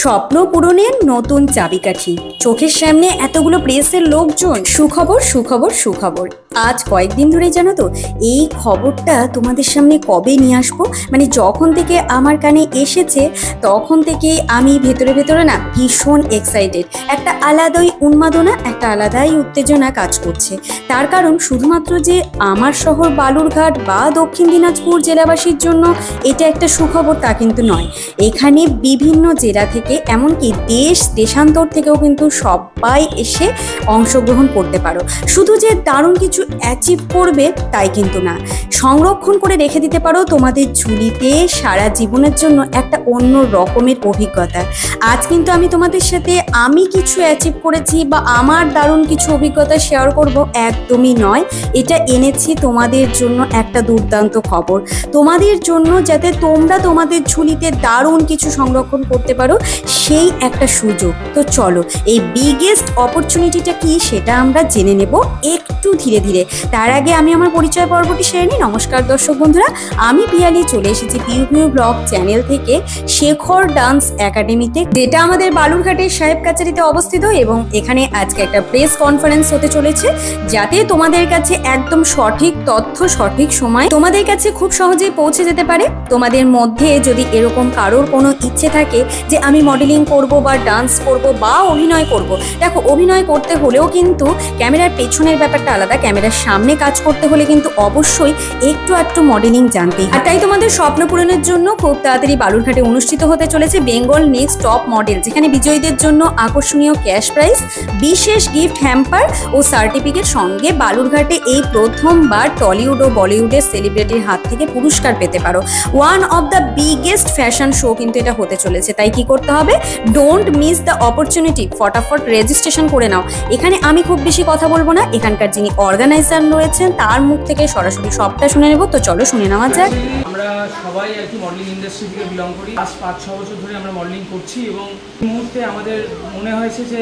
স্বপ্ন পূরণের নতুন চাবিকাঠি, চোখের সামনে এতগুলো প্রেসের লোকজন। সুখবর সুখবর সুখবর, আজ কয়েকদিন ধরেই জানো তো এই খবরটা তোমাদের সামনে কবে নিয়ে আসবো, মানে যখন থেকে আমার কানে এসেছে তখন থেকে আমি ভেতরে ভেতরে না ভীষণ এক্সাইটেড। একটা আলাদাই উন্মাদনা, একটা আলাদাই উত্তেজনা কাজ করছে। তার কারণ শুধুমাত্র যে আমার শহর বালুরঘাট বা দক্ষিণ দিনাজপুর জেলাবাসীর জন্য এটা একটা সুখবর তা কিন্তু নয়। এখানে বিভিন্ন জেলা থেকে, এমনকি দেশান্তর থেকেও কিন্তু সবাই এসে অংশগ্রহণ করতে পারো। শুধু যে দারুণ কিছু অ্যাচিভ করবে তাই কিন্তু না, সংরক্ষণ করে রেখে দিতে পারো তোমাদের ঝুলিতে সারা জীবনের জন্য একটা অন্য রকমের অভিজ্ঞতা। আজ কিন্তু আমি তোমাদের সাথে আমি কিছু অ্যাচিভ করেছি বা আমার দারুণ কিছু অভিজ্ঞতা শেয়ার করব একদমই নয়। এটা এনেছি তোমাদের জন্য একটা দুর্দান্ত খবর, তোমাদের জন্য যাতে তোমরা তোমাদের ঝুলিতে দারুণ কিছু সংরক্ষণ করতে পারো, সেই একটা সুযোগ। তো চলো এই বিগেস্ট অপরচুনিটিটা কি সেটা আমরা জেনে নেব একটু ধীরে ধীরে। তার আগে আমি আমার পরিচয় পর্বটি সেরে নিই। নমস্কার দর্শক বন্ধুরা, আমি পিয়ালি চলে এসেছি পিউ ব্লগ চ্যানেল থেকে শেখর ডান্স একাডেমিতে, যেটা আমাদের বালুরঘাটের সাহেব কাচারিতে অবস্থিত। এবং এখানে আজকে একটা প্রেস কনফারেন্স হতে চলেছে, যাতে তোমাদের কাছে একদম সঠিক তথ্য সঠিক সময় তোমাদের কাছে খুব সহজেই পৌঁছে যেতে পারে। তোমাদের মধ্যে যদি এরকম কারোর কোনো ইচ্ছে থাকে যে আমি মডেলিং করব বা ডান্স করব বা অভিনয় করব, দেখো অভিনয় করতে হলেও কিন্তু ক্যামেরার পেছনের ব্যাপারটা আলাদা, ক্যামেরার সামনে কাজ করতে হলে কিন্তু অবশ্যই একটু মডেলিং জানতেই। আর তাই তোমাদের স্বপ্ন পূরণের জন্য খুব তাড়াতাড়ি বালুরঘাটে অনুষ্ঠিত হতে চলেছে বেঙ্গল নেক্সট টপ মডেল, যেখানে বিজয়ীদের জন্য আকর্ষণীয় ক্যাশ প্রাইজ, বিশেষ গিফট হ্যাম্পার ও সার্টিফিকেট, সঙ্গে বালুরঘাটে এই প্রথমবার টলিউড ও বলিউডের সেলিব্রিটির হাত থেকে পুরস্কার পেতে পারো। One of the biggest fashion show কিন্তু এটা হতে চলেছে। তাই কি করতে হবে, ডোন্ট মিস দ্য অপরচুনিটি, ফটাফট রেজিস্ট্রেশন করে নাও। এখানে আমি খুব বেশি কথা বলবো না, এখানকার যিনি অর্গানাইজার রয়েছেন তার মুখ থেকে সরাসরি সবটা শুনে নেব। তো চলো শুনে নেওয়া যাক। আমরা সবাই আর কি মডেলিং ইন্ডাস্ট্রি থেকে বিলং করি। লাস্ট 5-6 বছর ধরে আমরা মডেলিং করছি এবং এই মুহূর্তে আমাদের মনে হয়েছে যে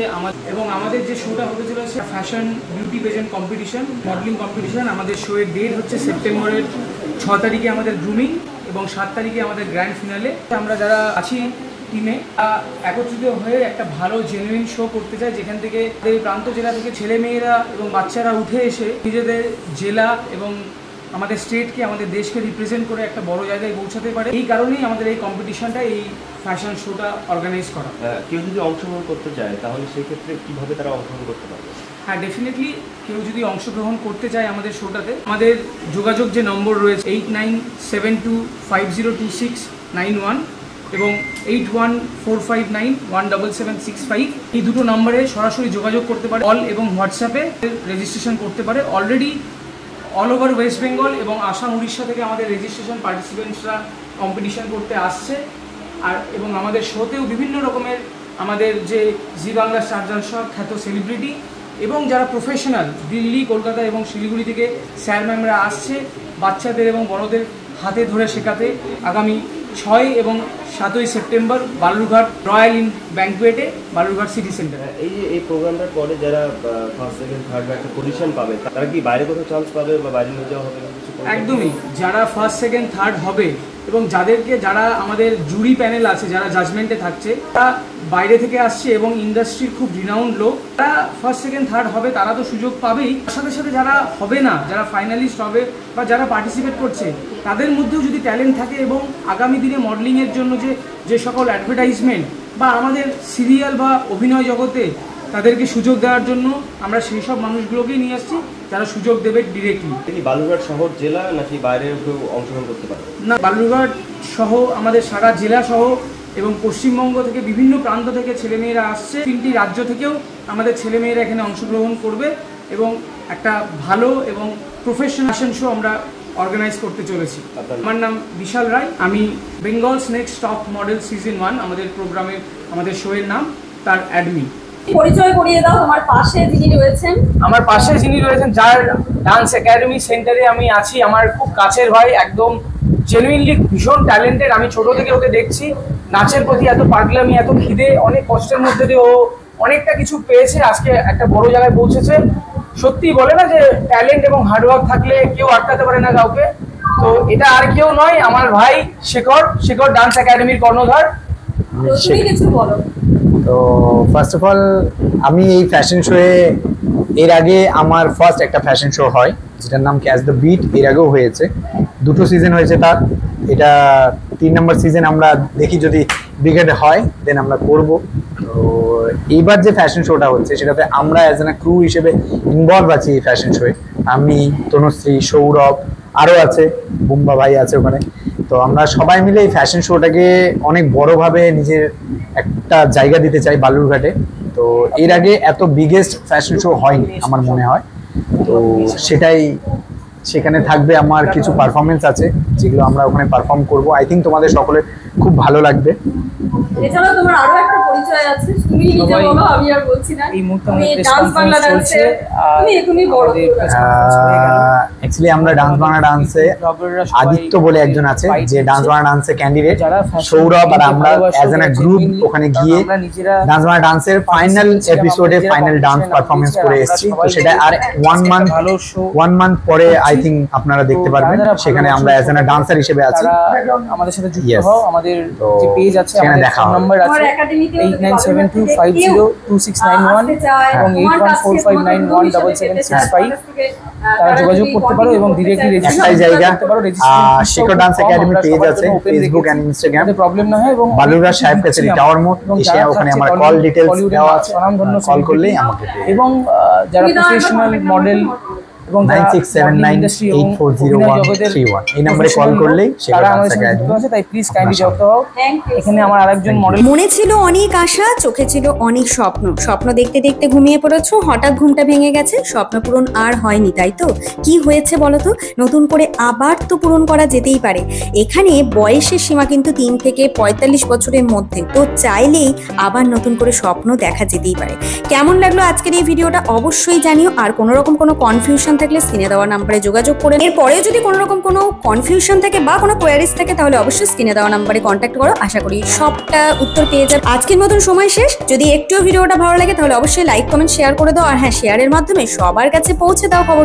আমাদের যে শোটা হতে চলেছে fashion beauty pageant competition, modelling competition. আমাদের শোয়ের ডেট হচ্ছে সেপ্টেম্বরের 6 তারিখে আমাদের গ্রুমিং এবং 7 তারিখে আমাদের গ্র্যান্ড ফিনালে। আমরা যারা আছি টিমে একত্রিত হয়ে একটা ভালো জেনুইন শো করতে চাই, যেখান থেকে এই প্রান্ত জেলা থেকে ছেলে মেয়েরা এবং বাচ্চারা উঠে এসে নিজেদের জেলা এবং আমাদের স্টেটকে, আমাদের দেশকে রিপ্রেজেন্ট করে একটা বড় জায়গায় পৌঁছাতে পারে। এই কারণেই আমাদের এই কম্পিটিশনটা, এই ফ্যাশন শোটা অর্গানাইজ করা। কেউ যদি অংশগ্রহণ করতে চায় তাহলে সেই ক্ষেত্রে কীভাবে তারা অংশগ্রহণ করতে পারবে? হ্যাঁ, ডেফিনেটলি কেউ যদি অংশগ্রহণ করতে চায় আমাদের শোটাতে, আমাদের যোগাযোগ যে নম্বর রয়েছে 8972502691 এবং 8145917765, এই দুটো নম্বরে সরাসরি যোগাযোগ করতে পারে। কল এবং হোয়াটসঅ্যাপে রেজিস্ট্রেশন করতে পারে। Already all over West Bengal এবং আসাম উড়িষ্যা থেকে আমাদের রেজিস্ট্রেশন পার্টিসিপেন্টসরা কম্পিটিশন করতে আসছে। আর এবং আমাদের শোতেও বিভিন্ন রকমের আমাদের যে জি বাংলা স্টার জলসা খ্যাত সেলিব্রিটি এবং যারা প্রফেশনাল দিল্লি, কলকাতা এবং শিলিগুড়ি থেকে স্যার ম্যামরা আসছে বাচ্চাদের এবং বড়দের হাতে ধরে শেখাতে। আগামী 6 এবং 7 সেপ্টেম্বর বালুরঘাট রয়্যাল ইন ব্যাঙ্কুয়েটে, বালুরঘাট সিটি সেন্টার। এই প্রোগ্রামটার পরে যারা ফার্স্ট সেকেন্ড থার্ড বা একটা পজিশন পাবে তারা কি বাইরে কোথাও চান্স পাবে বা বাইরে নিয়ে যাওয়া হবে? একদমই, যারা ফার্স্ট সেকেন্ড থার্ড হবে এবং যারা আমাদের জুরি প্যানেল আছে, যারা জাজমেন্টে থাকছে, তারা বাইরে থেকে আসছে এবং ইন্ডাস্ট্রির খুব রিনাউন্ড লোক, তারা ফার্স্ট সেকেন্ড থার্ড হবে, তারা তো সুযোগ পাবেই। তার সাথে সাথে যারা হবে না, যারা ফাইনালিস্ট হবে বা যারা পার্টিসিপেট করছে, তাদের মধ্যেও যদি ট্যালেন্ট থাকে এবং আগামী দিনে মডেলিংয়ের জন্য যে সকল অ্যাডভার্টাইজমেন্ট বা আমাদের সিরিয়াল বা অভিনয় জগতে তাদেরকে সুযোগ দেওয়ার জন্য আমরা সেই সব মানুষগুলোকেই নিয়ে আসছি যারা সুযোগ দেবে ডিরেক্টলি। বালুরঘাট শহর জেলা নাকি বাইরে কেউ অংশগ্রহণ করতে পারে? না, বালুরঘাট সহ আমাদের সারা জেলা সহ এবং পশ্চিমবঙ্গ থেকে বিভিন্ন প্রান্ত থেকে ছেলেমেয়েরা আসছে। 3টি রাজ্য থেকেও আমাদের ছেলেমেয়েরা এখানে অংশগ্রহণ করবে এবং একটা ভালো এবং প্রফেশনাল শো আমরা অর্গানাইজ করতে চলেছি। আমার নাম বিশাল রায়, আমি Bengal's next top model season 1 আমাদের প্রোগ্রামের, আমাদের শোয়ের নাম, তার অ্যাডমিন। পরিচয় করিয়ে দাও তোমার পাশে যিনি রয়েছেন। আমার পাশে যিনি রয়েছেন, যার ডান্স একাডেমি সেন্টারে আমি আছি, আমার খুব কাছের ভাই, একদম জেনুইনলি ভীষণ ট্যালেন্টেড। আমি ছোট থেকে ওকে দেখছি, নাচের প্রতি এত পাগলামি, এত খিদে, অনেক কষ্টের মধ্যে দিয়ে ও অনেকটা কিছু পেয়েছে, আজকে একটা বড় জায়গায় পৌঁছেছে। সত্যি বলে না যে ট্যালেন্ট এবং হার্ডওয়ার্ক থাকলে কেউ আটকাতে পারে না কাউকে। তো এটা আর কেউ নয়, আমার ভাই শেখর ডান্স একাডেমির কর্ণধার। কিছু বলো। তো ফার্স্ট অফ অল আমি এই ফ্যাশন শোয়ে এর আগে আমার ফার্স্ট একটা ফ্যাশন শো হয় যেটার নাম ক্যাচ দ্য বিট, এর আগেও হয়েছে, 2টো সিজন হয়েছে তার, এটা 3 নম্বর সিজন। আমরা দেখি যদি ব্রিগেডে হয় দেন আমরা করব। তো এইবার যে ফ্যাশন শোটা হচ্ছে সেটাতে আমরা অ্যাজ এন ক্রু হিসেবে ইনভলভ আছি এই ফ্যাশন শোয়ে। আমি, তনুশ্রী, সৌরভ, আরও আছে, বুম্বা ভাই আছে ওখানে। তো আমরা সবাই মিলে এই ফ্যাশন শোটাকে অনেক বড়ভাবে নিজের একটা জায়গা দিতে চাই বালুরঘাটে। তো এর আগে এত বিগেস্ট ফ্যাশন শো হয়নি আমার মনে হয়। তো সেটাই, সেখানে থাকবে আমার কিছু পারফরমেন্স আছে যেগুলো আমরা ওখানে পারফর্ম করব। আই থিঙ্ক তোমাদের সকলের খুব ভালো লাগবে। এছাড়াও তোমার আরো একটা পরিচয় আছে, তুমি নিজে বলো, আমি আর বলছি না। এই মুহূর্তে তুমি আমাদের ডান্স বাংলা ডান্সে তুমি এখনই বড়। অ্যাকচুয়ালি আমরা ডান্স বাংলা ডান্সে আদিত্য বলে একজন আছে যে ডান্স বাংলা ডান্সে ক্যান্ডিডেট, সৌরভ আর আমরা অ্যাজ এন গ্রুপ ওখানে গিয়ে ডান্স বাংলা ডান্সের ফাইনাল এপিসোডে ফাইনাল ডান্স পারফরমেন্স করে এসেছি। তো সেটা আর 1 মান্থ পরে আই থিঙ্ক আপনারা দেখতে পারবেন। সেখানে আমরা অ্যাজ এন ডান্সার হিসেবে আছি। আমাদের সাথে যুক্ত হও, আমাদের যে পেজ আছে, সেখানে আমাদের দেখা ফোন নাম্বার আছে 8972502691 এবং 8145917765। তারা যোগাযোগ করতে পারো এবং ডিরেক্টলি একটাই জায়গা, শিখর ডান্স একাডেমি পেজ আছে ফেসবুক এন্ড ইনস্টাগ্রাম, প্রবলেম না হয়। এবং বালুরঘাট সাহেব কাছারি টাওয়ার মোড় এসে ওখানে আমার কল ডিটেইলস দেওয়া আছে, কল করলেই আমাকে এবং যারা প্রফেশনাল মডেল এবং 9679840131 এই নম্বরে কল করলেই তারা আমাদের সাথে যুক্ত আছে। তাই প্লিজ কাইন্ডলি যুক্ত হও। এখানে আমার আরেকজন মডেল। মনে ছিল অনেক আশা, চোখে ছিল অনেক স্বপ্ন, স্বপ্ন দেখতে দেখতে ঘুমিয়ে পড়েছো, হঠাৎ ঘুমটা ভেঙে গেছে, স্বপ্ন পূরণ আর হয়নি, তাই তো? কি হয়েছে বলো তো? নতুন করে আবার তো পূরণ করা যেতেই পারে। এখানে বয়সের সীমা কিন্তু 3 থেকে 45 বছরের মধ্যে, তো চাইলেই আবার নতুন করে স্বপ্ন দেখা যেতেই পারে। কেমন লাগলো আজকের এই ভিডিওটা অবশ্যই জানিও। আর কোনো রকম কোনো কনফিউশন থাকলে স্ক্রিনে দেওয়া নাম্বারে যোগাযোগ করে। এরপরেও যদি কোনো রকম কোনো কনফিউশন থাকে বা কোনো কোয়ারিজ থাকে তাহলে অবশ্যই স্ক্রিনে দেওয়া নাম্বারে কন্ট্যাক্ট করো। আশা করি সবটা উত্তর পেয়ে যাবে। আজকের মতন সময় শেষ। যদি একটুও ভিডিওটা ভালো লাগে তাহলে অবশ্যই লাইক, কমেন্ট, শেয়ার করে দাও। আর হ্যাঁ, শেয়ারের মাধ্যমে সবার কাছে পৌঁছে দাও খবর।